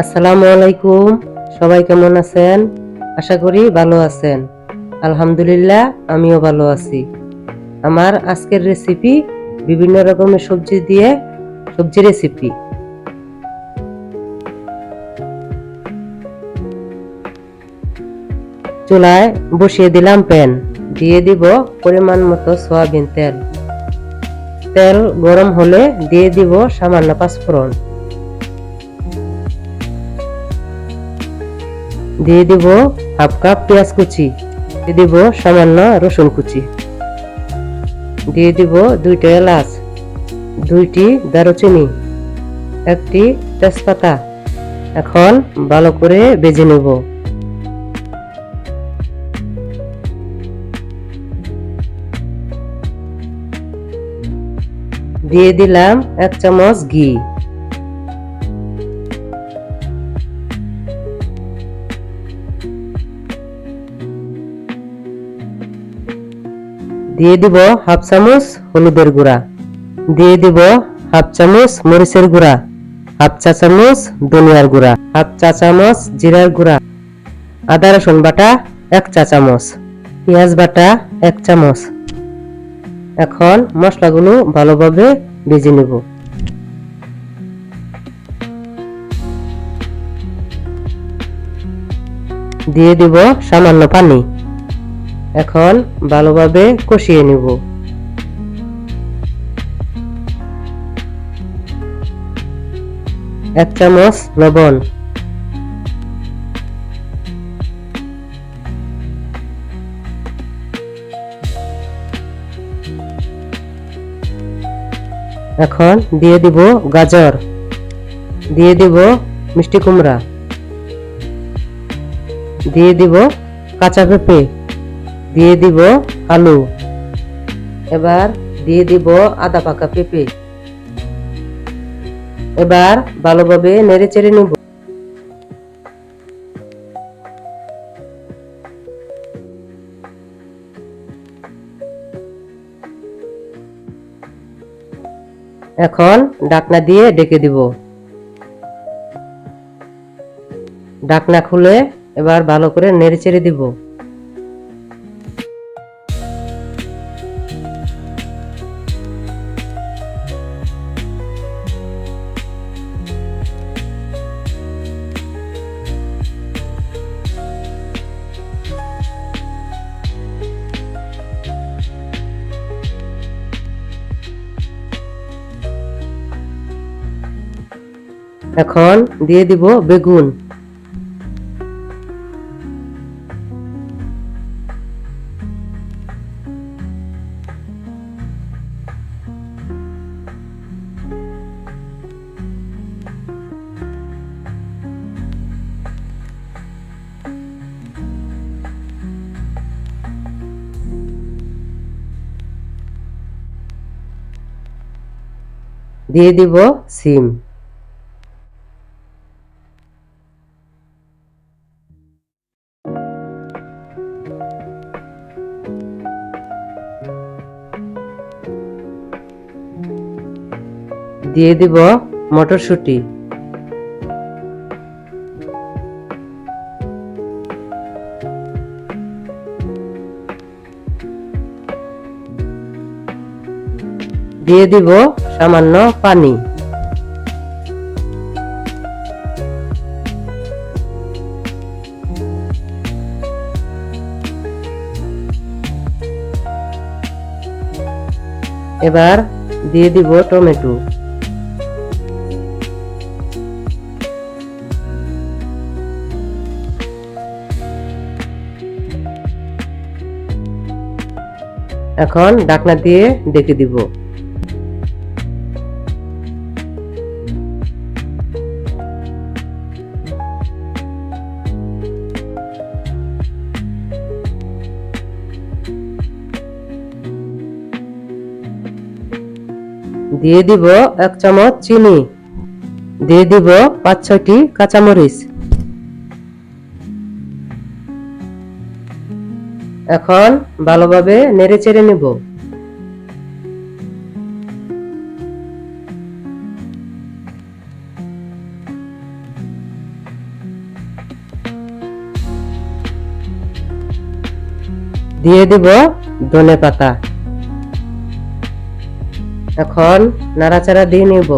আসসালামু আলাইকুম। সবাই কেমন আছেন? আশা করি ভালো আছেন। আলহামদুলিল্লাহ, আমিও ভালো আছি। আমার আজকের রেসিপি বিভিন্ন রকমের সবজি দিয়ে সবজি রেসিপি। চুলায় বসিয়ে দিলাম প্যান, দিয়ে দিব পরিমাণ মতো সয়াবিন তেল। তেল গরম হলে দিয়ে দিব সামান্য পাঁচফোড়ন, দিয়ে দিব হাফ কাপ পেঁয়াজ কুচি, দিয়ে দিব সামান্য রসুন কুচি, দিয়ে দিব 2টা এলাচ, 2টি দারুচিনি, 1টি তেজপাতা। এখন ভালো করে ভেজে নেব। দিয়ে দিলাম 1 চামচ ঘি, দিয়ে দিব হাফ চামচ হলুদের গুঁড়া, দিয়ে দিব হাফ চামচ মরিচের গুঁড়া, হাফ চা চামচ ধনিয়ার গুঁড়া, হাফ চা চামচ জিরার গুঁড়া, আদা রসুন বাটা 1 চা চামচ, পেঁয়াজ বাটা 1 চামচ। এখন মশলাগুলো ভালোভাবে ভেজে নেব। দিয়ে দিব সামান্য পানি। এখন ভালোভাবে কষিয়ে নেব। এক চামচ লবণ, এখন দিয়ে দিব গাজর, দিয়ে দিব মিষ্টি কুমড়া, দিয়ে দিব কাঁচা পেঁপে, দিয়ে দিব আলু, এবার দিয়ে দিব আদা পাকা পেঁপে। এবার ভালোভাবে নেড়ে চেড়ে নেব। এখন ঢাকনা দিয়ে ঢেকে দিব। ঢাকনা খুলে এবার ভালো করে নেড়ে চেড়ে দিব। এখন দিয়ে দিব বেগুন, দিয়ে দিব সিম, দিয়ে দিব মটরশুঁটি, দিয়ে দিব সামান্য পানি। এবার দিয়ে দিব টমেটো, এখন ঢাকনা দিয়ে ঢেকে দিব। দিয়ে দিব 1 চামচ চিনি, দিয়ে দিব 5-6টি কাঁচামরিচ। এখন ভালোভাবে নেড়ে চেড়ে নেব। দিয়ে দিব ধনেপাতা। এখন নাড়াচাড়া দিয়ে নিব।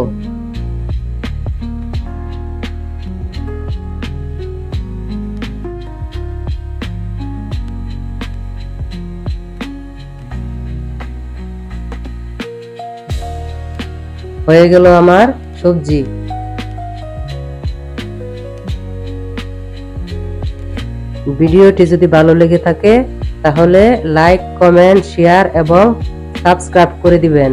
হয়ে গেল আমার সবজি। ভিডিওটি যদি ভালো লেগে থাকে তাহলে লাইক, কমেন্ট, শেয়ার এবং সাবস্ক্রাইব করে দিবেন।